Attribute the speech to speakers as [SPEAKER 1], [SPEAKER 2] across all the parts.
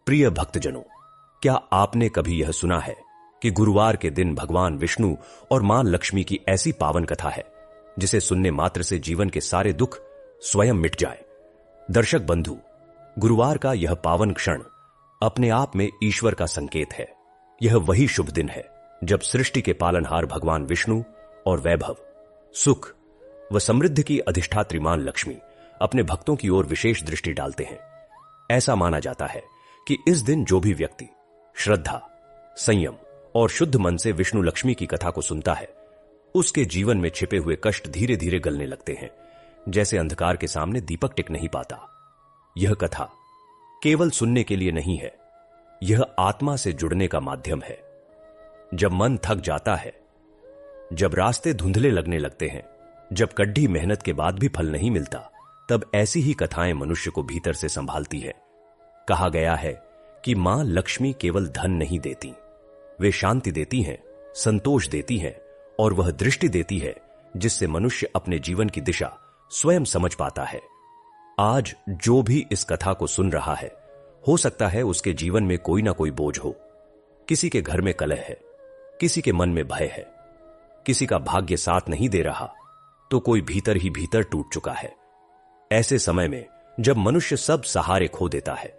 [SPEAKER 1] प्रिय भक्तजनों, क्या आपने कभी यह सुना है कि गुरुवार के दिन भगवान विष्णु और मां लक्ष्मी की ऐसी पावन कथा है जिसे सुनने मात्र से जीवन के सारे दुख स्वयं मिट जाए। दर्शक बंधु, गुरुवार का यह पावन क्षण अपने आप में ईश्वर का संकेत है। यह वही शुभ दिन है जब सृष्टि के पालनहार भगवान विष्णु और वैभव, सुख व समृद्धि की अधिष्ठात्री मां लक्ष्मी अपने भक्तों की ओर विशेष दृष्टि डालते हैं। ऐसा माना जाता है कि इस दिन जो भी व्यक्ति श्रद्धा, संयम और शुद्ध मन से विष्णु लक्ष्मी की कथा को सुनता है, उसके जीवन में छिपे हुए कष्ट धीरे धीरे गलने लगते हैं, जैसे अंधकार के सामने दीपक टिक नहीं पाता। यह कथा केवल सुनने के लिए नहीं है, यह आत्मा से जुड़ने का माध्यम है। जब मन थक जाता है, जब रास्ते धुंधले लगने लगते हैं, जब कड़ी मेहनत के बाद भी फल नहीं मिलता, तब ऐसी ही कथाएं मनुष्य को भीतर से संभालती है। कहा गया है कि मां लक्ष्मी केवल धन नहीं देती, वे शांति देती हैं, संतोष देती हैं और वह दृष्टि देती है जिससे मनुष्य अपने जीवन की दिशा स्वयं समझ पाता है। आज जो भी इस कथा को सुन रहा है, हो सकता है उसके जीवन में कोई ना कोई बोझ हो। किसी के घर में कलह है, किसी के मन में भय है, किसी का भाग्य साथ नहीं दे रहा, तो कोई भीतर ही भीतर टूट चुका है। ऐसे समय में जब मनुष्य सब सहारे खो देता है,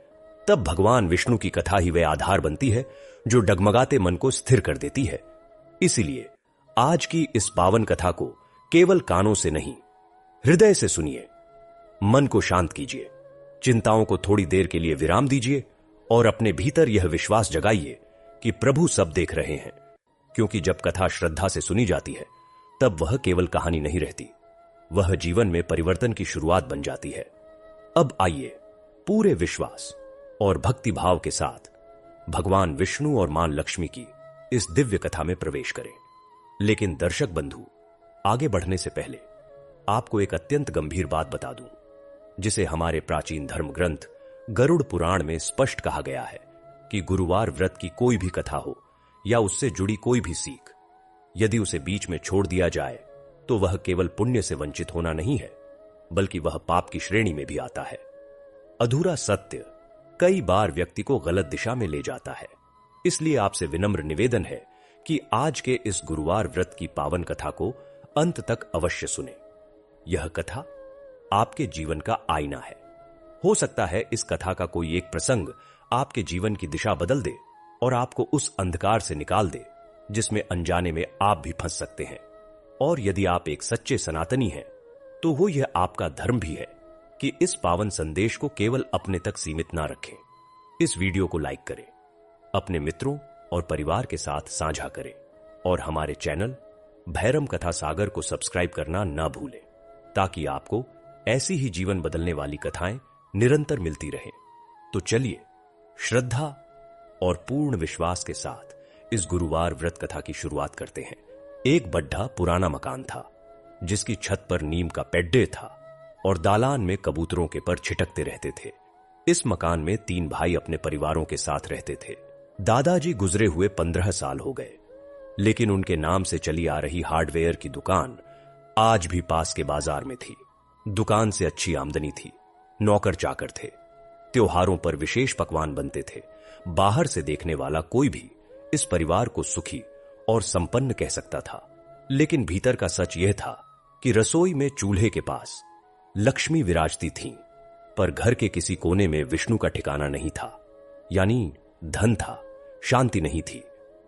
[SPEAKER 1] तब भगवान विष्णु की कथा ही वह आधार बनती है जो डगमगाते मन को स्थिर कर देती है। इसीलिए आज की इस पावन कथा को केवल कानों से नहीं, हृदय से सुनिए। मन को शांत कीजिए, चिंताओं को थोड़ी देर के लिए विराम दीजिए और अपने भीतर यह विश्वास जगाइए कि प्रभु सब देख रहे हैं। क्योंकि जब कथा श्रद्धा से सुनी जाती है, तब वह केवल कहानी नहीं रहती, वह जीवन में परिवर्तन की शुरुआत बन जाती है। अब आइए पूरे विश्वास और भक्ति भाव के साथ भगवान विष्णु और मां लक्ष्मी की इस दिव्य कथा में प्रवेश करें। लेकिन दर्शक बंधु, आगे बढ़ने से पहले आपको एक अत्यंत गंभीर बात बता दूं, जिसे हमारे प्राचीन धर्म ग्रंथ गरुड़ पुराण में स्पष्ट कहा गया है कि गुरुवार व्रत की कोई भी कथा हो या उससे जुड़ी कोई भी सीख, यदि उसे बीच में छोड़ दिया जाए तो वह केवल पुण्य से वंचित होना नहीं है, बल्कि वह पाप की श्रेणी में भी आता है। अधूरा सत्य कई बार व्यक्ति को गलत दिशा में ले जाता है। इसलिए आपसे विनम्र निवेदन है कि आज के इस गुरुवार व्रत की पावन कथा को अंत तक अवश्य सुने। यह कथा आपके जीवन का आईना है। हो सकता है इस कथा का कोई एक प्रसंग आपके जीवन की दिशा बदल दे और आपको उस अंधकार से निकाल दे जिसमें अनजाने में आप भी फंस सकते हैं। और यदि आप एक सच्चे सनातनी हैं, तो वो यह आपका धर्म भी है कि इस पावन संदेश को केवल अपने तक सीमित ना रखें। इस वीडियो को लाइक करें, अपने मित्रों और परिवार के साथ साझा करें और हमारे चैनल भैरम कथा सागर को सब्सक्राइब करना ना भूलें, ताकि आपको ऐसी ही जीवन बदलने वाली कथाएं निरंतर मिलती रहें। तो चलिए श्रद्धा और पूर्ण विश्वास के साथ इस गुरुवार व्रत कथा की शुरुआत करते हैं। एक बड्ढा पुराना मकान था, जिसकी छत पर नीम का पेड्डे था और दालान में कबूतरों के पर छिटकते रहते थे। इस मकान में 3 भाई अपने परिवारों के साथ रहते थे। दादाजी गुजरे हुए 15 साल हो गए, लेकिन उनके नाम से चली आ रही हार्डवेयर की दुकान आज भी पास के बाजार में थी। दुकान से अच्छी आमदनी थी, नौकर चाकर थे, त्योहारों पर विशेष पकवान बनते थे। बाहर से देखने वाला कोई भी इस परिवार को सुखी और संपन्न कह सकता था। लेकिन भीतर का सच यह था कि रसोई में चूल्हे के पास लक्ष्मी विराजती थीं, पर घर के किसी कोने में विष्णु का ठिकाना नहीं था। यानी धन था, शांति नहीं थी।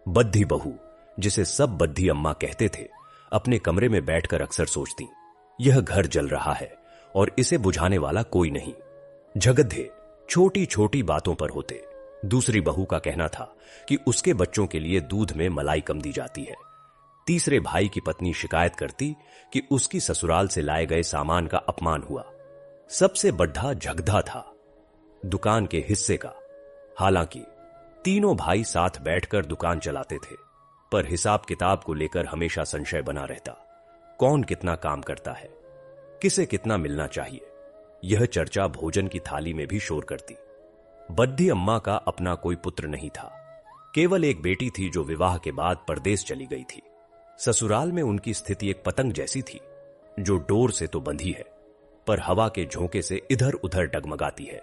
[SPEAKER 1] बद्धी बहू, जिसे सब बद्धी अम्मा कहते थे, अपने कमरे में बैठकर अक्सर सोचती, यह घर जल रहा है और इसे बुझाने वाला कोई नहीं। झगड़े छोटी छोटी बातों पर होते। दूसरी बहू का कहना था कि उसके बच्चों के लिए दूध में मलाई कम दी जाती है। तीसरे भाई की पत्नी शिकायत करती कि उसकी ससुराल से लाए गए सामान का अपमान हुआ। सबसे बड्ढा झगड़ा था दुकान के हिस्से का। हालांकि तीनों भाई साथ बैठकर दुकान चलाते थे, पर हिसाब किताब को लेकर हमेशा संशय बना रहता। कौन कितना काम करता है, किसे कितना मिलना चाहिए, यह चर्चा भोजन की थाली में भी शोर करती। बद्धी अम्मा का अपना कोई पुत्र नहीं था, केवल एक बेटी थी जो विवाह के बाद परदेश चली गई थी। ससुराल में उनकी स्थिति एक पतंग जैसी थी, जो डोर से तो बंधी है, पर हवा के झोंके से इधर उधर डगमगाती है।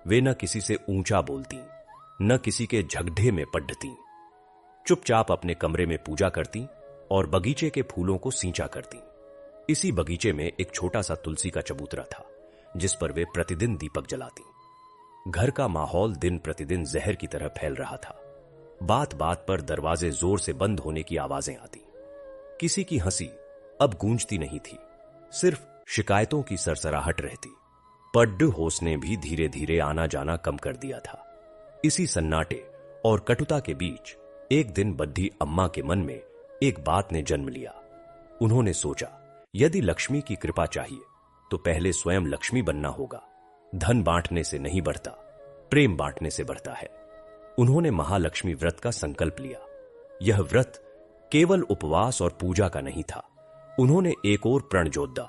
[SPEAKER 1] वे न किसी से ऊंचा बोलती, न किसी के झगड़े में पढ़ती। चुपचाप अपने कमरे में पूजा करती और बगीचे के फूलों को सींचा करती। इसी बगीचे में एक छोटा सा तुलसी का चबूतरा था, जिस पर वे प्रतिदिन दीपक जलाती। घर का माहौल दिन प्रतिदिन जहर की तरह फैल रहा था। बात बात पर दरवाजे जोर से बंद होने की आवाजें आती। किसी की हंसी अब गूंजती नहीं थी, सिर्फ शिकायतों की सरसराहट रहती। पड्ड होश ने भी धीरे धीरे आना जाना कम कर दिया था। इसी सन्नाटे और कटुता के बीच एक दिन बद्धी अम्मा के मन में एक बात ने जन्म लिया। उन्होंने सोचा, यदि लक्ष्मी की कृपा चाहिए तो पहले स्वयं लक्ष्मी बनना होगा। धन बांटने से नहीं बढ़ता, प्रेम बांटने से बढ़ता है। उन्होंने महालक्ष्मी व्रत का संकल्प लिया। यह व्रत केवल उपवास और पूजा का नहीं था। उन्होंने एक और प्रण जोड़ा,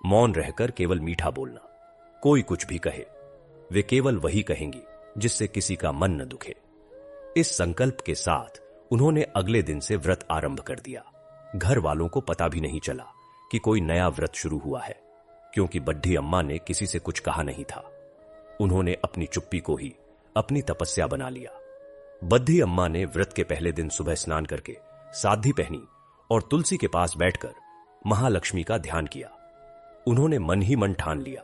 [SPEAKER 1] मौन रहकर केवल मीठा बोलना। कोई कुछ भी कहे, वे केवल वही कहेंगी जिससे किसी का मन न दुखे। इस संकल्प के साथ उन्होंने अगले दिन से व्रत आरंभ कर दिया। घर वालों को पता भी नहीं चला कि कोई नया व्रत शुरू हुआ है, क्योंकि बड्ढी अम्मा ने किसी से कुछ कहा नहीं था। उन्होंने अपनी चुप्पी को ही अपनी तपस्या बना लिया। बद्धी अम्मा ने व्रत के पहले दिन सुबह स्नान करके साधी पहनी और तुलसी के पास बैठकर महालक्ष्मी का ध्यान किया। उन्होंने मन ही मन ठान लिया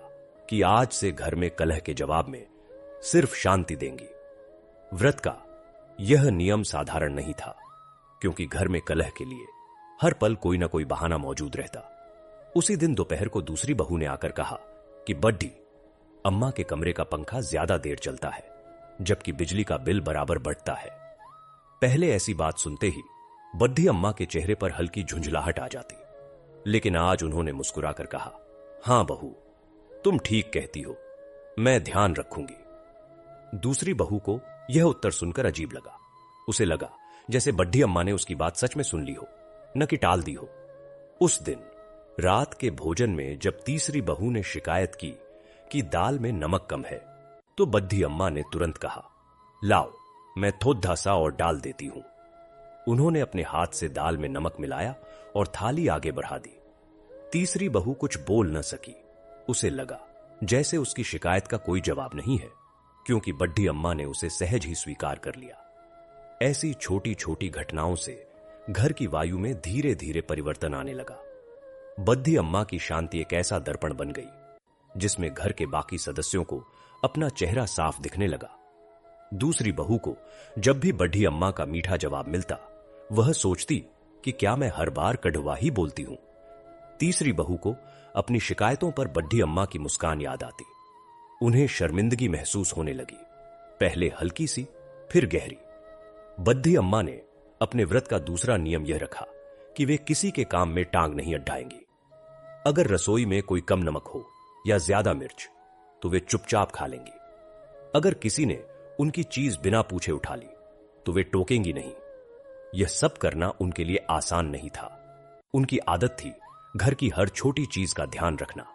[SPEAKER 1] कि आज से घर में कलह के जवाब में सिर्फ शांति देंगी। व्रत का यह नियम साधारण नहीं था, क्योंकि घर में कलह के लिए हर पल कोई ना कोई बहाना मौजूद रहता। उसी दिन दोपहर को दूसरी बहू ने आकर कहा कि बड्ढी, अम्मा के कमरे का पंखा ज्यादा देर चलता है, जबकि बिजली का बिल बराबर बढ़ता है। पहले ऐसी बात सुनते ही बड्ढी अम्मा के चेहरे पर हल्की झुंझलाहट आ जाती, लेकिन आज उन्होंने मुस्कुराकर कहा, हां बहू, तुम ठीक कहती हो, मैं ध्यान रखूंगी। दूसरी बहू को यह उत्तर सुनकर अजीब लगा। उसे लगा जैसे बड्ढी अम्मा ने उसकी बात सच में सुन ली हो, न कि टाल दी हो। उस दिन रात के भोजन में जब तीसरी बहू ने शिकायत की कि दाल में नमक कम है, तो बद्धी अम्मा ने तुरंत कहा, लाओ, मैं थोड़ा सा और डाल देती हूं। उन्होंने अपने हाथ से दाल में नमक मिलाया और थाली आगे बढ़ा दी। तीसरी बहू कुछ बोल न सकी। उसे लगा जैसे उसकी शिकायत का कोई जवाब नहीं है, क्योंकि बड्ढी अम्मा ने उसे सहज ही स्वीकार कर लिया। ऐसी छोटी छोटी घटनाओं से घर की वायु में धीरे धीरे परिवर्तन आने लगा। बद्धी अम्मा की शांति एक ऐसा दर्पण बन गई जिसमें घर के बाकी सदस्यों को अपना चेहरा साफ दिखने लगा। दूसरी बहू को जब भी बड्ढी अम्मा का मीठा जवाब मिलता, वह सोचती कि क्या मैं हर बार कड़वा ही बोलती हूं। तीसरी बहू को अपनी शिकायतों पर बड्ढी अम्मा की मुस्कान याद आती। उन्हें शर्मिंदगी महसूस होने लगी, पहले हल्की सी, फिर गहरी। बद्धी अम्मा ने अपने व्रत का दूसरा नियम यह रखा कि वे किसी के काम में टांग नहीं अड्डाएंगी। अगर रसोई में कोई कम नमक हो या ज्यादा मिर्च, तो वे चुपचाप खा लेंगी। अगर किसी ने उनकी चीज बिना पूछे उठा ली, तो वे टोकेंगी नहीं। यह सब करना उनके लिए आसान नहीं था। उनकी आदत थी घर की हर छोटी चीज का ध्यान रखना,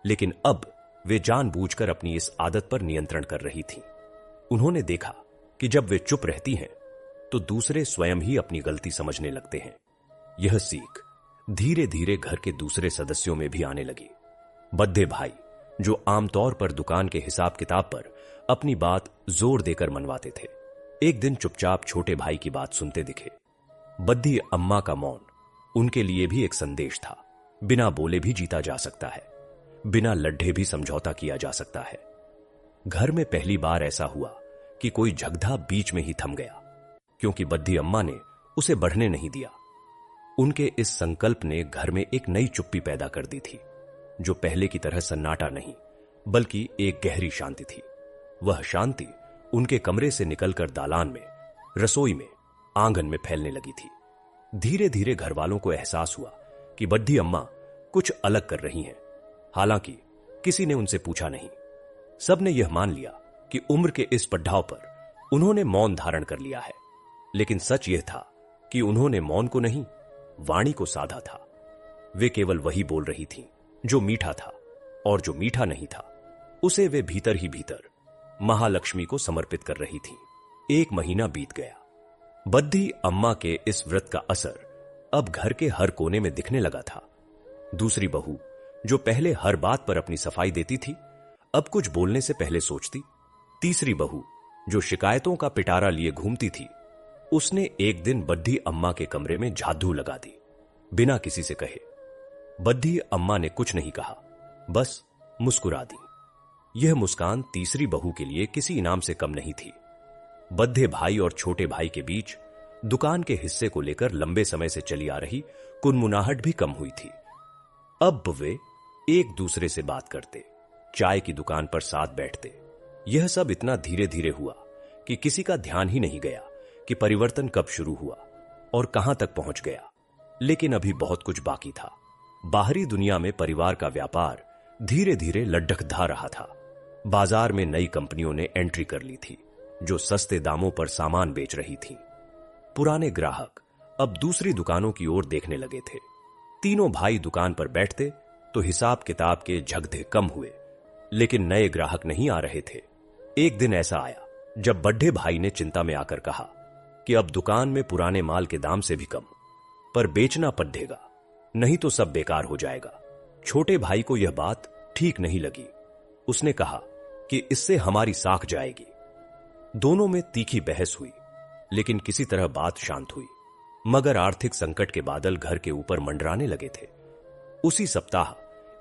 [SPEAKER 1] लेकिन अब वे जानबूझकर अपनी इस आदत पर नियंत्रण कर रही थीं। उन्होंने देखा कि जब वे चुप रहती हैं, तो दूसरे स्वयं ही अपनी गलती समझने लगते हैं। यह सीख धीरे धीरे घर के दूसरे सदस्यों में भी आने लगी। बद्दे भाई, जो आमतौर पर दुकान के हिसाब किताब पर अपनी बात जोर देकर मनवाते थे, एक दिन चुपचाप छोटे भाई की बात सुनते दिखे। बद्दी अम्मा का मौन उनके लिए भी एक संदेश था। बिना बोले भी जीता जा सकता है, बिना लड्ढे भी समझौता किया जा सकता है। घर में पहली बार ऐसा हुआ कि कोई झगड़ा बीच में ही थम गया, क्योंकि बद्दी अम्मा ने उसे बढ़ने नहीं दिया। उनके इस संकल्प ने घर में एक नई चुप्पी पैदा कर दी थी, जो पहले की तरह सन्नाटा नहीं, बल्कि एक गहरी शांति थी। वह शांति उनके कमरे से निकलकर दालान में, रसोई में, आंगन में फैलने लगी थी। धीरे धीरे घर वालों को एहसास हुआ कि बड्ढी अम्मा कुछ अलग कर रही हैं। हालांकि किसी ने उनसे पूछा नहीं। सबने यह मान लिया कि उम्र के इस पड़ाव पर उन्होंने मौन धारण कर लिया है। लेकिन सच यह था कि उन्होंने मौन को नहीं, वाणी को साधा था। वे केवल वही बोल रही थीं जो मीठा था, और जो मीठा नहीं था उसे वे भीतर ही भीतर महालक्ष्मी को समर्पित कर रही थीं। 1 महीना बीत गया। बद्दी अम्मा के इस व्रत का असर अब घर के हर कोने में दिखने लगा था। दूसरी बहू, जो पहले हर बात पर अपनी सफाई देती थी, अब कुछ बोलने से पहले सोचती। तीसरी बहू, जो शिकायतों का पिटारा लिए घूमती थी, उसने एक दिन बद्धी अम्मा के कमरे में झाड़ू लगा दी, बिना किसी से कहे। बद्धी अम्मा ने कुछ नहीं कहा, बस मुस्कुरा दी। यह मुस्कान तीसरी बहू के लिए किसी इनाम से कम नहीं थी। बद्धे भाई और छोटे भाई के बीच दुकान के हिस्से को लेकर लंबे समय से चली आ रही कुनमुनाहट भी कम हुई थी। अब वे एक दूसरे से बात करते, चाय की दुकान पर साथ बैठते। यह सब इतना धीरे धीरे हुआ कि किसी का ध्यान ही नहीं गया कि परिवर्तन कब शुरू हुआ और कहां तक पहुंच गया। लेकिन अभी बहुत कुछ बाकी था। बाहरी दुनिया में परिवार का व्यापार धीरे धीरे लड्ढकधा रहा था। बाजार में नई कंपनियों ने एंट्री कर ली थी, जो सस्ते दामों पर सामान बेच रही थीं। पुराने ग्राहक अब दूसरी दुकानों की ओर देखने लगे थे। तीनों भाई दुकान पर बैठते तो हिसाब किताब के झगड़े कम हुए, लेकिन नए ग्राहक नहीं आ रहे थे। एक दिन ऐसा आया जब बड़े भाई ने चिंता में आकर कहा कि अब दुकान में पुराने माल के दाम से भी कम, पर बेचना पड़ेगा, नहीं तो सब बेकार हो जाएगा। छोटे भाई को यह बात ठीक नहीं लगी। उसने कहा कि इससे हमारी साख जाएगी। दोनों में तीखी बहस हुई, लेकिन किसी तरह बात शांत हुई। मगर आर्थिक संकट के बादल घर के ऊपर मंडराने लगे थे। उसी सप्ताह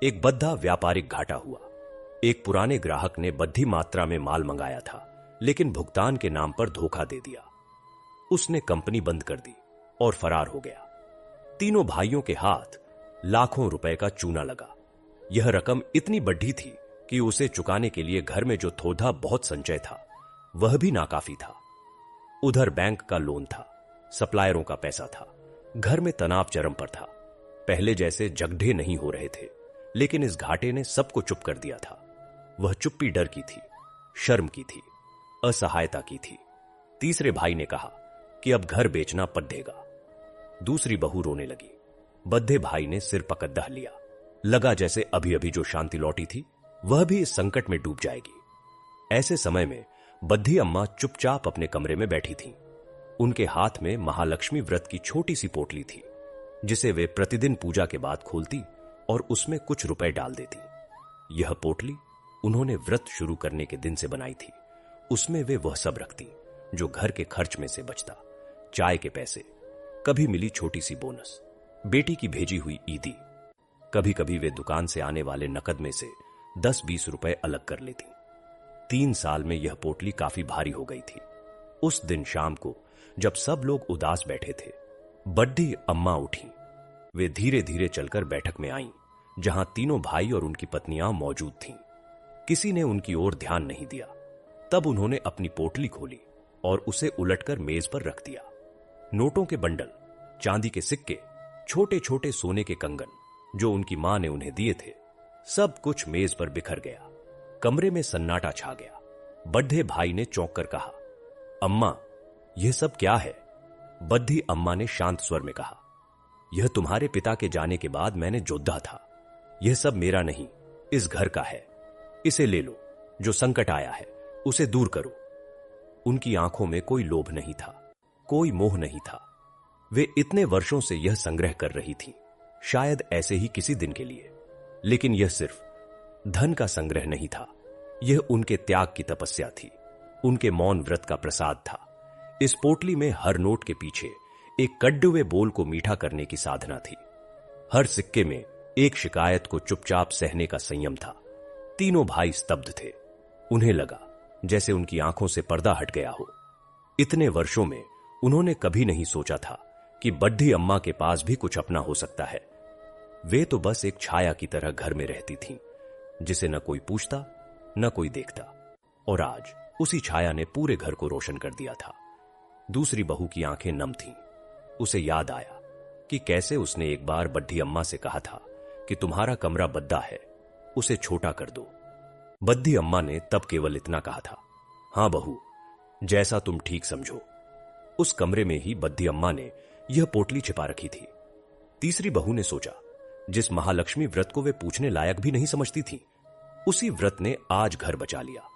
[SPEAKER 1] एक बद्धा व्यापारिक घाटा हुआ। एक पुराने ग्राहक ने बद्धी मात्रा में माल मंगाया था, लेकिन भुगतान के नाम पर धोखा दे दिया। उसने कंपनी बंद कर दी और फरार हो गया। तीनों भाइयों के हाथ लाखों रुपए का चूना लगा। यह रकम इतनी बड़ी थी कि उसे चुकाने के लिए घर में जो थोड़ा बहुत संचय था, वह भी नाकाफी था। उधर बैंक का लोन था, सप्लायरों का पैसा था। घर में तनाव चरम पर था। पहले जैसे झगड़े नहीं हो रहे थे, लेकिन इस घाटे ने सबको चुप कर दिया था। वह चुप्पी डर की थी, शर्म की थी, असहायता की थी। तीसरे भाई ने कहा कि अब घर बेचना पड़ेगा। दूसरी बहू रोने लगी। बद्धे भाई ने सिर पकड़ दह लिया। लगा जैसे अभी अभी जो शांति लौटी थी, वह भी इस संकट में डूब जाएगी। ऐसे समय में बद्धी अम्मा चुपचाप अपने कमरे में बैठी थीं। उनके हाथ में महालक्ष्मी व्रत की छोटी सी पोटली थी, जिसे वे प्रतिदिन पूजा के बाद खोलती और उसमें कुछ रुपए डाल देती। यह पोटली उन्होंने व्रत शुरू करने के दिन से बनाई थी। उसमें वे वह सब रखती जो घर के खर्च में से बचता। चाय के पैसे, कभी मिली छोटी सी बोनस, बेटी की भेजी हुई ईदी। कभी कभी वे दुकान से आने वाले नकद में से 10-20 रुपए अलग कर लेती। 3 साल में यह पोटली काफी भारी हो गई थी। उस दिन शाम को जब सब लोग उदास बैठे थे, बड्ढी अम्मा उठी। वे धीरे धीरे चलकर बैठक में आईं, जहां तीनों भाई और उनकी पत्नियां मौजूद थीं। किसी ने उनकी ओर ध्यान नहीं दिया। तब उन्होंने अपनी पोटली खोली और उसे उलटकर मेज पर रख दिया। नोटों के बंडल, चांदी के सिक्के, छोटे छोटे सोने के कंगन जो उनकी मां ने उन्हें दिए थे, सब कुछ मेज पर बिखर गया। कमरे में सन्नाटा छा गया। बड्ढे भाई ने चौंक कर कहा, अम्मा, यह सब क्या है? बद्धी अम्मा ने शांत स्वर में कहा, यह तुम्हारे पिता के जाने के बाद मैंने जोधा था। यह सब मेरा नहीं, इस घर का है। इसे ले लो। जो संकट आया है उसे दूर करो। उनकी आंखों में कोई लोभ नहीं था, कोई मोह नहीं था। वे इतने वर्षों से यह संग्रह कर रही थीं, शायद ऐसे ही किसी दिन के लिए। लेकिन यह सिर्फ धन का संग्रह नहीं था, यह उनके त्याग की तपस्या थी, उनके मौन व्रत का प्रसाद था। इस पोटली में हर नोट के पीछे एक कड़वे बोल को मीठा करने की साधना थी। हर सिक्के में एक शिकायत को चुपचाप सहने का संयम था। तीनों भाई स्तब्ध थे। उन्हें लगा जैसे उनकी आंखों से पर्दा हट गया हो। इतने वर्षों में उन्होंने कभी नहीं सोचा था कि बड्ढी अम्मा के पास भी कुछ अपना हो सकता है। वे तो बस एक छाया की तरह घर में रहती थीं, जिसे न कोई पूछता न कोई देखता। और आज उसी छाया ने पूरे घर को रोशन कर दिया था। दूसरी बहू की आंखें नम थीं। उसे याद आया कि कैसे उसने एक बार बड्ढी अम्मा से कहा था कि तुम्हारा कमरा बद्दा है, उसे छोटा कर दो। बद्धी अम्मा ने तब केवल इतना कहा था, हां बहू, जैसा तुम ठीक समझो। उस कमरे में ही बद्धी अम्मा ने यह पोटली छिपा रखी थी। तीसरी बहू ने सोचा, जिस महालक्ष्मी व्रत को वे पूछने लायक भी नहीं समझती थी, उसी व्रत ने आज घर बचा लिया।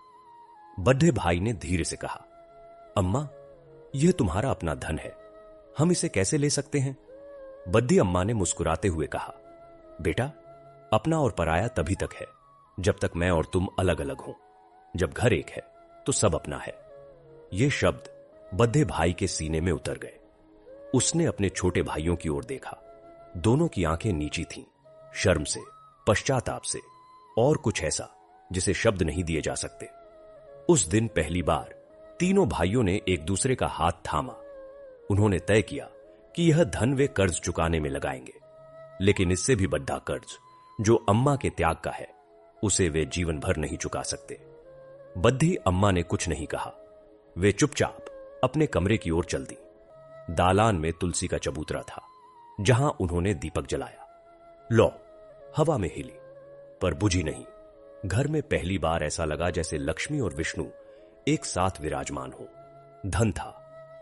[SPEAKER 1] बड्ढे भाई ने धीरे से कहा, अम्मा, यह तुम्हारा अपना धन है, हम इसे कैसे ले सकते हैं? बद्धी अम्मा ने मुस्कुराते हुए कहा, बेटा, अपना और पराया तभी तक है जब तक मैं और तुम अलग अलग हों। जब घर एक है तो सब अपना है। ये शब्द बद्धे भाई के सीने में उतर गए। उसने अपने छोटे भाइयों की ओर देखा। दोनों की आंखें नीची थीं, शर्म से, पश्चाताप से और कुछ ऐसा जिसे शब्द नहीं दिए जा सकते। उस दिन पहली बार तीनों भाइयों ने एक दूसरे का हाथ थामा। उन्होंने तय किया कि यह धन वे कर्ज चुकाने में लगाएंगे, लेकिन इससे भी बड़ा कर्ज जो अम्मा के त्याग का है, उसे वे जीवन भर नहीं चुका सकते। बद्धी अम्मा ने कुछ नहीं कहा। वे चुपचाप अपने कमरे की ओर चल दी। दालान में तुलसी का चबूतरा था, जहां उन्होंने दीपक जलाया। लौ हवा में हिली, पर बुझी नहीं। घर में पहली बार ऐसा लगा जैसे लक्ष्मी और विष्णु एक साथ विराजमान हो। धन था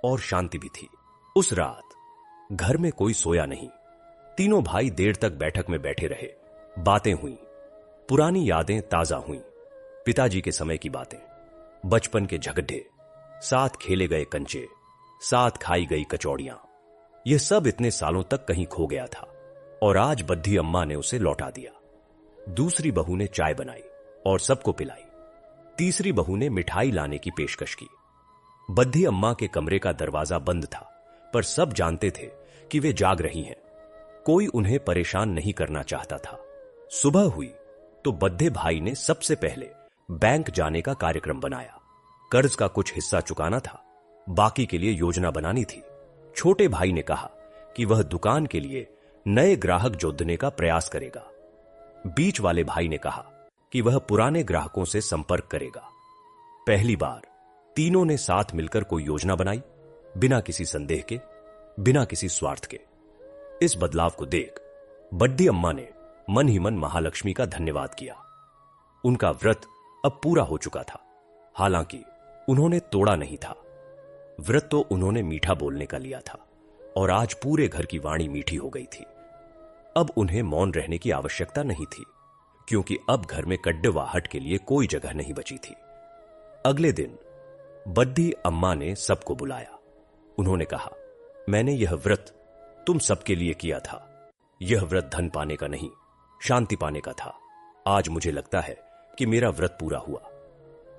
[SPEAKER 1] और शांति भी थी। उस रात घर में कोई सोया नहीं। तीनों भाई देर तक बैठक में बैठे रहे। बातें हुई, पुरानी यादें ताजा हुईं। पिताजी के समय की बातें, बचपन के झगड़े, साथ खेले गए कंचे, साथ खाई गई कचौड़ियां। यह सब इतने सालों तक कहीं खो गया था और आज बद्धी अम्मा ने उसे लौटा दिया। दूसरी बहू ने चाय बनाई और सबको पिलाई। तीसरी बहू ने मिठाई लाने की पेशकश की। बद्धी अम्मा के कमरे का दरवाजा बंद था, पर सब जानते थे कि वे जाग रही हैं। कोई उन्हें परेशान नहीं करना चाहता था। सुबह हुई तो बद्धे भाई ने सबसे पहले बैंक जाने का कार्यक्रम बनाया। कर्ज का कुछ हिस्सा चुकाना था, बाकी के लिए योजना बनानी थी। छोटे भाई ने कहा कि वह दुकान के लिए नए ग्राहक जोड़ने का प्रयास करेगा। बीच वाले भाई ने कहा कि वह पुराने ग्राहकों से संपर्क करेगा। पहली बार तीनों ने साथ मिलकर कोई योजना बनाई, बिना किसी संदेह के, बिना किसी स्वार्थ के। इस बदलाव को देख बड्डी अम्मा ने मन ही मन महालक्ष्मी का धन्यवाद किया। उनका व्रत अब पूरा हो चुका था। हालांकि उन्होंने तोड़ा नहीं था। व्रत तो उन्होंने मीठा बोलने का लिया था और आज पूरे घर की वाणी मीठी हो गई थी। अब उन्हें मौन रहने की आवश्यकता नहीं थी, क्योंकि अब घर में कड्डवाहट के लिए कोई जगह नहीं बची थी। अगले दिन बद्धी अम्मा ने सबको बुलाया। उन्होंने कहा, मैंने यह व्रत तुम सबके लिए किया था। यह व्रत धन पाने का नहीं, शांति पाने का था। आज मुझे लगता है कि मेरा व्रत पूरा हुआ।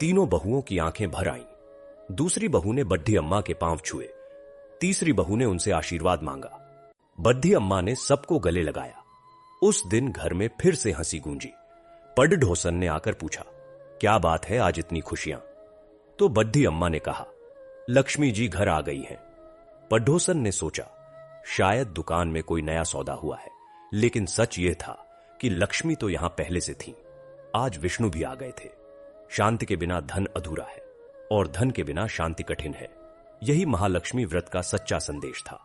[SPEAKER 1] तीनों बहुओं की आंखें भर आईं। दूसरी बहू ने बद्धी अम्मा के पांव छुए। तीसरी बहू ने उनसे आशीर्वाद मांगा। बद्धी अम्मा ने सबको गले लगाया। उस दिन घर में फिर से हंसी गूंजी। पढ़ोसन ने आकर पूछा, क्या बात है, आज इतनी खुशियां? तो बद्धी अम्मा ने कहा, लक्ष्मी जी घर आ गई हैं। पढ़ोसन ने सोचा, शायद दुकान में कोई नया सौदा हुआ है, लेकिन सच यह था कि लक्ष्मी तो यहां पहले से थी। आज विष्णु भी आ गए थे। शांति के बिना धन अधूरा है और धन के बिना शांति कठिन है। यही महालक्ष्मी व्रत का सच्चा संदेश था।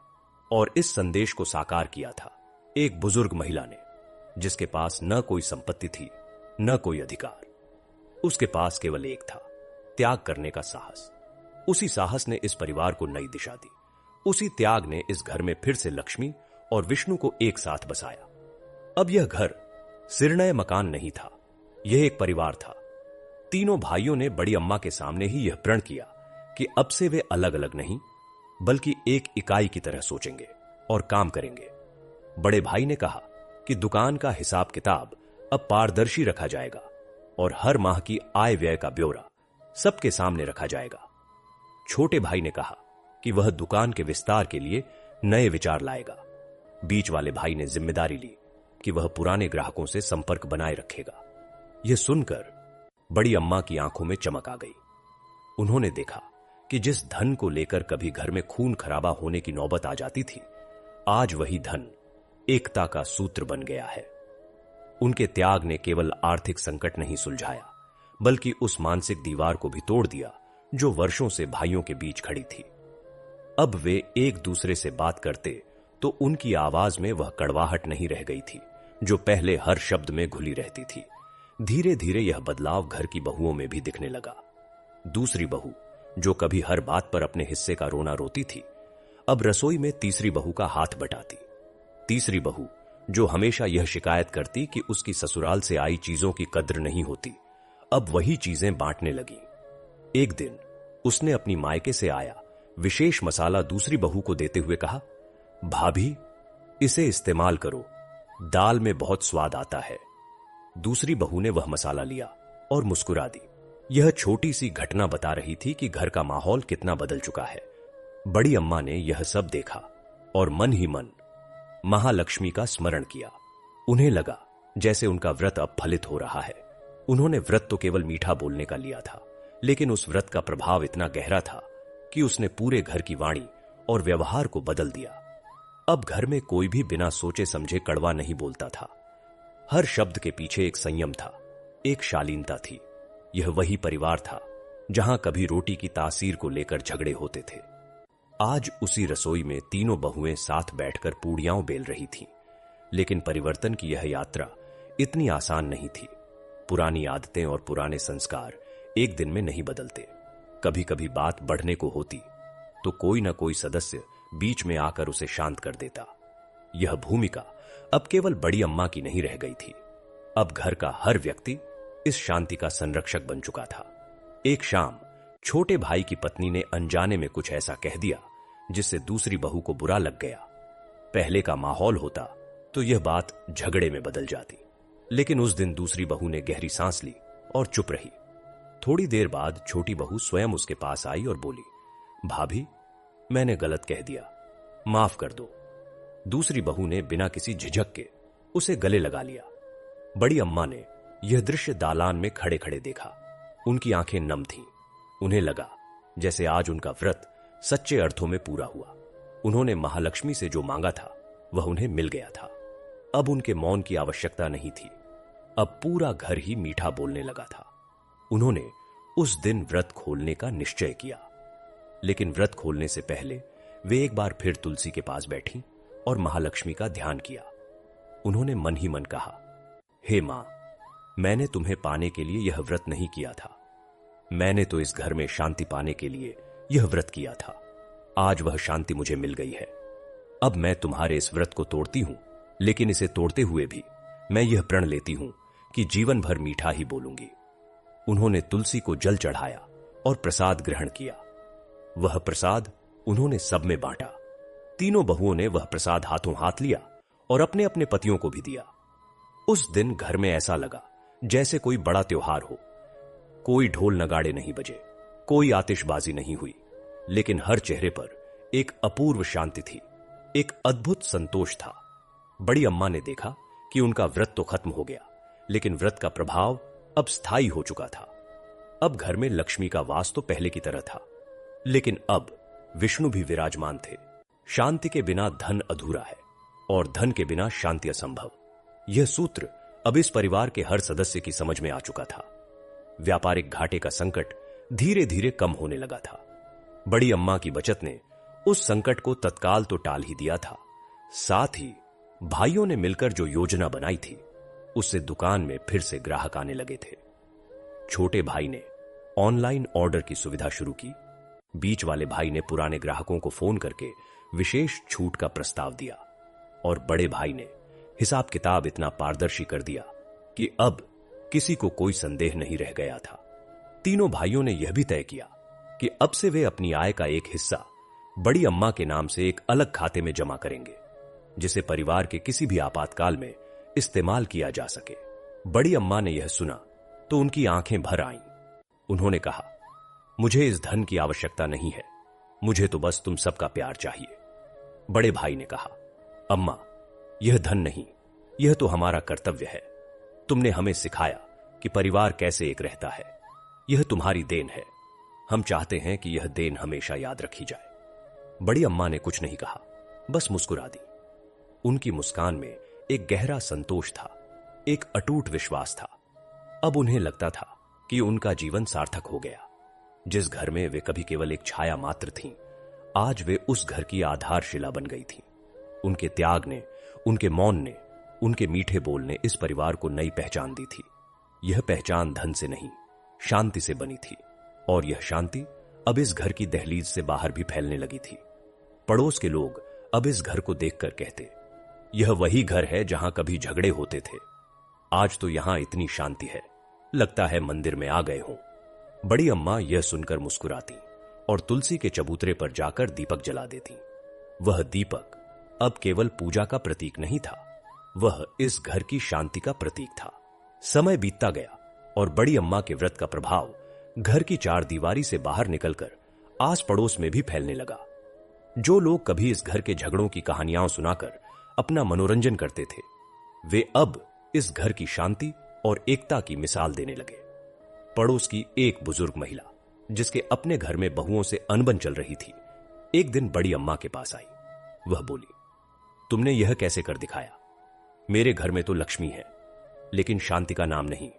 [SPEAKER 1] और इस संदेश को साकार किया था एक बुजुर्ग महिला ने, जिसके पास न कोई संपत्ति थी, न कोई अधिकार। उसके पास केवल एक था, त्याग करने का साहस। उसी साहस ने इस परिवार को नई दिशा दी। उसी त्याग ने इस घर में फिर से लक्ष्मी और विष्णु को एक साथ बसाया। अब यह घर सिरनय मकान नहीं था, यह एक परिवार था। तीनों भाइयों ने बड़ी अम्मा के सामने ही यह प्रण किया कि अब से वे अलग अलग नहीं, बल्कि एक इकाई की तरह सोचेंगे और काम करेंगे। बड़े भाई ने कहा कि दुकान का हिसाब किताब अब पारदर्शी रखा जाएगा और हर माह की आय व्यय का ब्यौरा सबके सामने रखा जाएगा। छोटे भाई ने कहा कि वह दुकान के विस्तार के लिए नए विचार लाएगा। बीच वाले भाई ने जिम्मेदारी ली कि वह पुराने ग्राहकों से संपर्क बनाए रखेगा। यह सुनकर बड़ी अम्मा की आंखों में चमक आ गई। उन्होंने देखा कि जिस धन को लेकर कभी घर में खून खराबा होने की नौबत आ जाती थी, आज वही धन एकता का सूत्र बन गया है। उनके त्याग ने केवल आर्थिक संकट नहीं सुलझाया, बल्कि उस मानसिक दीवार को भी तोड़ दिया जो वर्षों से भाइयों के बीच खड़ी थी। अब वे एक दूसरे से बात करते तो उनकी आवाज में वह कड़वाहट नहीं रह गई थी जो पहले हर शब्द में घुली रहती थी। धीरे धीरे यह बदलाव घर की बहुओं में भी दिखने लगा। दूसरी बहू, जो कभी हर बात पर अपने हिस्से का रोना रोती थी, अब रसोई में तीसरी बहू का हाथ बटाती। तीसरी बहू, जो हमेशा यह शिकायत करती कि उसकी ससुराल से आई चीजों की कद्र नहीं होती, अब वही चीजें बांटने लगी। एक दिन उसने अपनी मायके से आया विशेष मसाला दूसरी बहू को देते हुए कहा, भाभी, इसे इस्तेमाल करो, दाल में बहुत स्वाद आता है। दूसरी बहू ने वह मसाला लिया और मुस्कुरा दी। यह छोटी सी घटना बता रही थी कि घर का माहौल कितना बदल चुका है। बड़ी अम्मा ने यह सब देखा और मन ही मन महालक्ष्मी का स्मरण किया। उन्हें लगा जैसे उनका व्रत अब फलित हो रहा है। उन्होंने व्रत तो केवल मीठा बोलने का लिया था, लेकिन उस व्रत का प्रभाव इतना गहरा था कि उसने पूरे घर की वाणी और व्यवहार को बदल दिया। अब घर में कोई भी बिना सोचे समझे कड़वा नहीं बोलता था। हर शब्द के पीछे एक संयम था, एक शालीनता थी। यह वही परिवार था जहां कभी रोटी की तासीर को लेकर झगड़े होते थे। आज उसी रसोई में तीनों बहुएं साथ बैठकर पूड़ियां बेल रही थीं। लेकिन परिवर्तन की यह यात्रा इतनी आसान नहीं थी। पुरानी आदतें और पुराने संस्कार एक दिन में नहीं बदलते। कभी कभी बात बढ़ने को होती तो कोई ना कोई सदस्य बीच में आकर उसे शांत कर देता। यह भूमिका अब केवल बड़ी अम्मा की नहीं रह गई थी। अब घर का हर व्यक्ति इस शांति का संरक्षक बन चुका था। एक शाम छोटे भाई की पत्नी ने अनजाने में कुछ ऐसा कह दिया जिससे दूसरी बहू को बुरा लग गया। पहले का माहौल होता तो यह बात झगड़े में बदल जाती, लेकिन उस दिन दूसरी बहू ने गहरी सांस ली और चुप रही। थोड़ी देर बाद छोटी बहू स्वयं उसके पास आई और बोली, भाभी, मैंने गलत कह दिया, माफ कर दो। दूसरी बहू ने बिना किसी झिझक के उसे गले लगा लिया। बड़ी अम्मा ने यह दृश्य दालान में खड़े खड़े देखा। उनकी आंखें नम थीं। उन्हें लगा जैसे आज उनका व्रत सच्चे अर्थों में पूरा हुआ। उन्होंने महालक्ष्मी से जो मांगा था वह उन्हें मिल गया था। अब उनके मौन की आवश्यकता नहीं थी। अब पूरा घर ही मीठा बोलने लगा था। उन्होंने उस दिन व्रत खोलने का निश्चय किया। लेकिन व्रत खोलने से पहले वे एक बार फिर तुलसी के पास बैठी और महालक्ष्मी का ध्यान किया। उन्होंने मन ही मन कहा, हे मां, मैंने तुम्हें पाने के लिए यह व्रत नहीं किया था। मैंने तो इस घर में शांति पाने के लिए यह व्रत किया था। आज वह शांति मुझे मिल गई है। अब मैं तुम्हारे इस व्रत को तोड़ती हूं, लेकिन इसे तोड़ते हुए भी मैं यह प्रण लेती हूं कि जीवन भर मीठा ही बोलूंगी। उन्होंने तुलसी को जल चढ़ाया और प्रसाद ग्रहण किया। वह प्रसाद उन्होंने सब में बांटा। तीनों बहुओं ने वह प्रसाद हाथों हाथ लिया और अपने अपने पतियों को भी दिया। उस दिन घर में ऐसा लगा जैसे कोई बड़ा त्योहार हो। कोई ढोल नगाड़े नहीं बजे, कोई आतिशबाजी नहीं हुई, लेकिन हर चेहरे पर एक अपूर्व शांति थी, एक अद्भुत संतोष था। बड़ी अम्मा ने देखा कि उनका व्रत तो खत्म हो गया, लेकिन व्रत का प्रभाव अब स्थायी हो चुका था। अब घर में लक्ष्मी का वास तो पहले की तरह था, लेकिन अब विष्णु भी विराजमान थे। शांति के बिना धन अधूरा है और धन के बिना शांति असंभव। यह सूत्र अब इस परिवार के हर सदस्य की समझ में आ चुका था। व्यापारिक घाटे का संकट धीरे धीरे कम होने लगा था। बड़ी अम्मा की बचत ने उस संकट को तत्काल तो टाल ही दिया था, साथ ही भाइयों ने मिलकर जो योजना बनाई थी उससे दुकान में फिर से ग्राहक आने लगे थे। छोटे भाई ने ऑनलाइन ऑर्डर की सुविधा शुरू की। बीच वाले भाई ने पुराने ग्राहकों को फोन करके विशेष छूट का प्रस्ताव दिया और बड़े भाई ने हिसाब किताब इतना पारदर्शी कर दिया कि अब किसी को कोई संदेह नहीं रह गया था। तीनों भाइयों ने यह भी तय किया कि अब से वे अपनी आय का एक हिस्सा बड़ी अम्मा के नाम से एक अलग खाते में जमा करेंगे, जिसे परिवार के किसी भी आपातकाल में इस्तेमाल किया जा सके। बड़ी अम्मा ने यह सुना तो उनकी आंखें भर आईं। उन्होंने कहा, मुझे इस धन की आवश्यकता नहीं है, मुझे तो बस तुम सबका प्यार चाहिए। बड़े भाई ने कहा, अम्मा, यह धन नहीं, यह तो हमारा कर्तव्य है। तुमने हमें सिखाया कि परिवार कैसे एक रहता है। यह तुम्हारी देन है। हम चाहते हैं कि यह देन हमेशा याद रखी जाए। बड़ी अम्मा ने कुछ नहीं कहा, बस मुस्कुरा दी। उनकी मुस्कान में एक गहरा संतोष था, एक अटूट विश्वास था। अब उन्हें लगता था कि उनका जीवन सार्थक हो गया। जिस घर में वे कभी केवल एक छाया मात्र थीं, आज वे उस घर की आधारशिला बन गई थीं। उनके त्याग ने, उनके मौन ने, उनके मीठे बोल ने इस परिवार को नई पहचान दी थी। यह पहचान धन से नहीं, शांति से बनी थी, और यह शांति अब इस घर की दहलीज से बाहर भी फैलने लगी थी। पड़ोस के लोग अब इस घर को देखकर कहते, यह वही घर है जहां कभी झगड़े होते थे। आज तो यहां इतनी शांति है, लगता है मंदिर में आ गए हों। बड़ी अम्मा यह सुनकर मुस्कुराती और तुलसी के चबूतरे पर जाकर दीपक जला देती। वह दीपक अब केवल पूजा का प्रतीक नहीं था, वह इस घर की शांति का प्रतीक था। समय बीतता गया और बड़ी अम्मा के व्रत का प्रभाव घर की चार दीवारी से बाहर निकलकर आस पड़ोस में भी फैलने लगा। जो लोग कभी इस घर के झगड़ों की कहानियां सुनाकर अपना मनोरंजन करते थे, वे अब इस घर की शांति और एकता की मिसाल देने लगे। पड़ोस की एक बुजुर्ग महिला, जिसके अपने घर में बहुओं से अनबन चल रही थी, एक दिन बड़ी अम्मा के पास आई। वह बोली, तुमने यह कैसे कर दिखाया? मेरे घर में तो लक्ष्मी है, लेकिन शांति का नाम नहीं।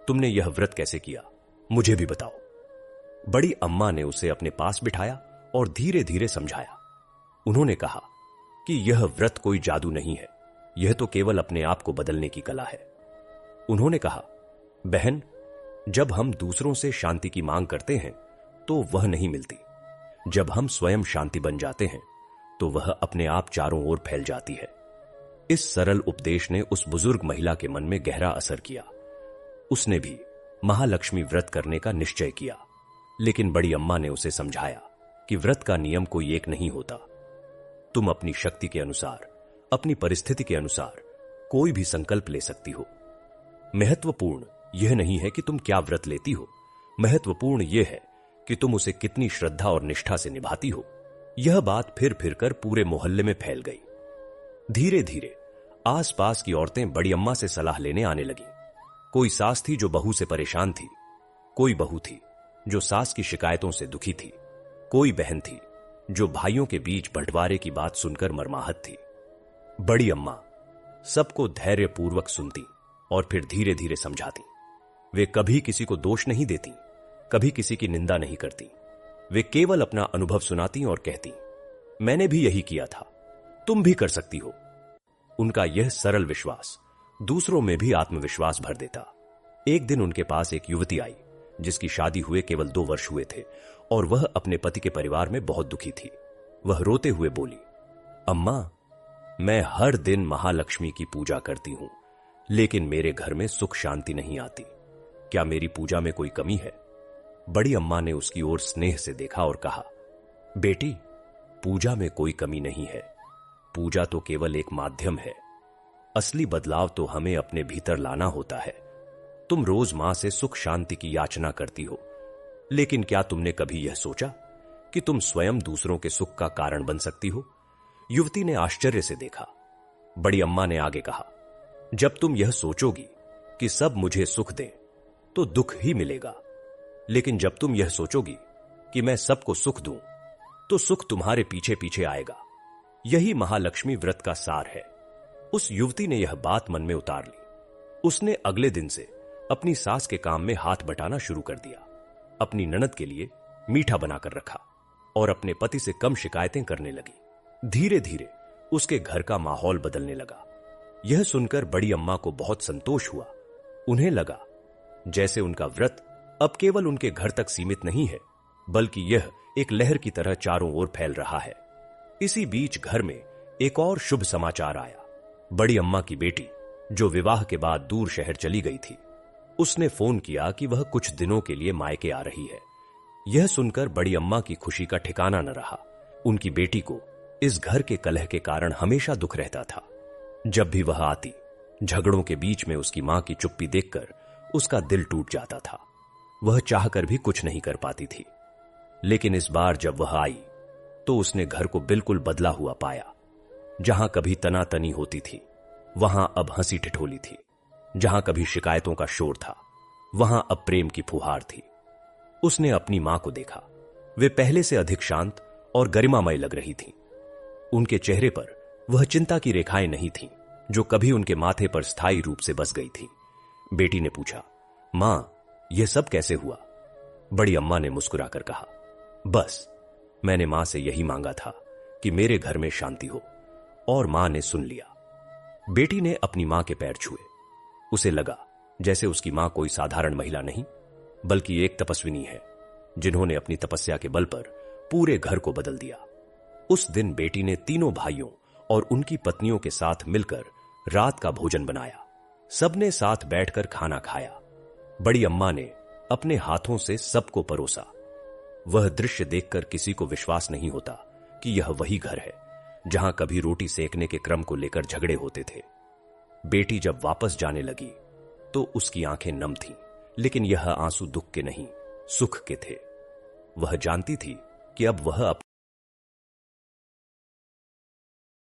[SPEAKER 1] तुमने यह व्रत कैसे किया, मुझे भी बताओ। बड़ी अम्मा ने उसे अपने पास बिठाया और धीरे धीरे समझाया। उन्होंने कहा कि यह व्रत कोई जादू नहीं है, यह तो केवल अपने आप को बदलने की कला है। उन्होंने कहा, बहन, जब हम दूसरों से शांति की मांग करते हैं तो वह नहीं मिलती। जब हम स्वयं शांति बन जाते हैं तो वह अपने आप चारों ओर फैल जाती है। इस सरल उपदेश ने उस बुजुर्ग महिला के मन में गहरा असर किया। उसने भी महालक्ष्मी व्रत करने का निश्चय किया, लेकिन बड़ी अम्मा ने उसे समझाया कि व्रत का नियम कोई एक नहीं होता। तुम अपनी शक्ति के अनुसार, अपनी परिस्थिति के अनुसार कोई भी संकल्प ले सकती हो। महत्वपूर्ण यह नहीं है कि तुम क्या व्रत लेती हो, महत्वपूर्ण यह है कि तुम उसे कितनी श्रद्धा और निष्ठा से निभाती हो। यह बात फिर फिर कर पूरे मोहल्ले में फैल गई। धीरे धीरे आसपास की औरतें बड़ी अम्मा से सलाह लेने आने लगीं। कोई सास थी जो बहू से परेशान थी, कोई बहू थी जो सास की शिकायतों से दुखी थी, कोई बहन थी जो भाइयों के बीच बंटवारे की बात सुनकर मर्माहत थी। बड़ी अम्मा सबको धैर्यपूर्वक सुनती और फिर धीरे धीरे समझाती। वे कभी किसी को दोष नहीं देती, कभी किसी की निंदा नहीं करती। वे केवल अपना अनुभव सुनाती और कहती, मैंने भी यही किया था, तुम भी कर सकती हो। उनका यह सरल विश्वास दूसरों में भी आत्मविश्वास भर देता। एक दिन उनके पास एक युवती आई, जिसकी शादी हुए केवल 2 वर्ष हुए थे और वह अपने पति के परिवार में बहुत दुखी थी। वह रोते हुए बोली, अम्मा, मैं हर दिन महालक्ष्मी की पूजा करती हूं, लेकिन मेरे घर में सुख शांति नहीं आती। क्या मेरी पूजा में कोई कमी है? बड़ी अम्मा ने उसकी ओर स्नेह से देखा और कहा, बेटी, पूजा में कोई कमी नहीं है। पूजा तो केवल एक माध्यम है। असली बदलाव तो हमें अपने भीतर लाना होता है। तुम रोज मां से सुख शांति की याचना करती हो, लेकिन क्या तुमने कभी यह सोचा कि तुम स्वयं दूसरों के सुख का कारण बन सकती हो? युवती ने आश्चर्य से देखा। बड़ी अम्मा ने आगे कहा, जब तुम यह सोचोगी कि सब मुझे सुख दें तो दुख ही मिलेगा, लेकिन जब तुम यह सोचोगी कि मैं सबको सुख दूं तो सुख तुम्हारे पीछे पीछे आएगा। यही महालक्ष्मी व्रत का सार है। उस युवती ने यह बात मन में उतार ली। उसने अगले दिन से अपनी सास के काम में हाथ बटाना शुरू कर दिया, अपनी ननद के लिए मीठा बनाकर रखा और अपने पति से कम शिकायतें करने लगी। धीरे धीरे उसके घर का माहौल बदलने लगा। यह सुनकर बड़ी अम्मा को बहुत संतोष हुआ। उन्हें लगा जैसे उनका व्रत अब केवल उनके घर तक सीमित नहीं है, बल्कि यह एक लहर की तरह चारों ओर फैल रहा है। इसी बीच घर में एक और शुभ समाचार आया। बड़ी अम्मा की बेटी, जो विवाह के बाद दूर शहर चली गई थी, उसने फोन किया कि वह कुछ दिनों के लिए मायके आ रही है। यह सुनकर बड़ी अम्मा की खुशी का ठिकाना न रहा। उनकी बेटी को इस घर के कलह के कारण हमेशा दुख रहता था। जब भी वह आती, झगड़ों के बीच में उसकी मां की चुप्पी देखकर उसका दिल टूट जाता था। वह चाहकर भी कुछ नहीं कर पाती थी। लेकिन इस बार जब वह आई तो उसने घर को बिल्कुल बदला हुआ पाया। जहां कभी तनातनी होती थी, वहां अब हंसी ठिठोली थी। जहां कभी शिकायतों का शोर था, वहां अब प्रेम की फुहार थी। उसने अपनी मां को देखा। वे पहले से अधिक शांत और गरिमामय लग रही थीं। उनके चेहरे पर वह चिंता की रेखाएं नहीं थीं, जो कभी उनके माथे पर स्थायी रूप से बस गई थी। बेटी ने पूछा, मां, यह सब कैसे हुआ? बड़ी अम्मा ने मुस्कुराकर कहा, बस मैंने मां से यही मांगा था कि मेरे घर में शांति हो, और मां ने सुन लिया। बेटी ने अपनी मां के पैर छुए। उसे लगा जैसे उसकी मां कोई साधारण महिला नहीं, बल्कि एक तपस्विनी है, जिन्होंने अपनी तपस्या के बल पर पूरे घर को बदल दिया। उस दिन बेटी ने तीनों भाइयों और उनकी पत्नियों के साथ मिलकर रात का भोजन बनाया। सबने साथ बैठकर खाना खाया। बड़ी अम्मा ने अपने हाथों से सबको परोसा। वह दृश्य देखकर किसी को विश्वास नहीं होता कि यह वही घर है जहां कभी रोटी सेकने के क्रम को लेकर झगड़े होते थे। बेटी जब वापस जाने लगी तो उसकी आंखें नम थीं, लेकिन यह आंसू दुख के नहीं, सुख के थे। वह जानती थी कि अब वह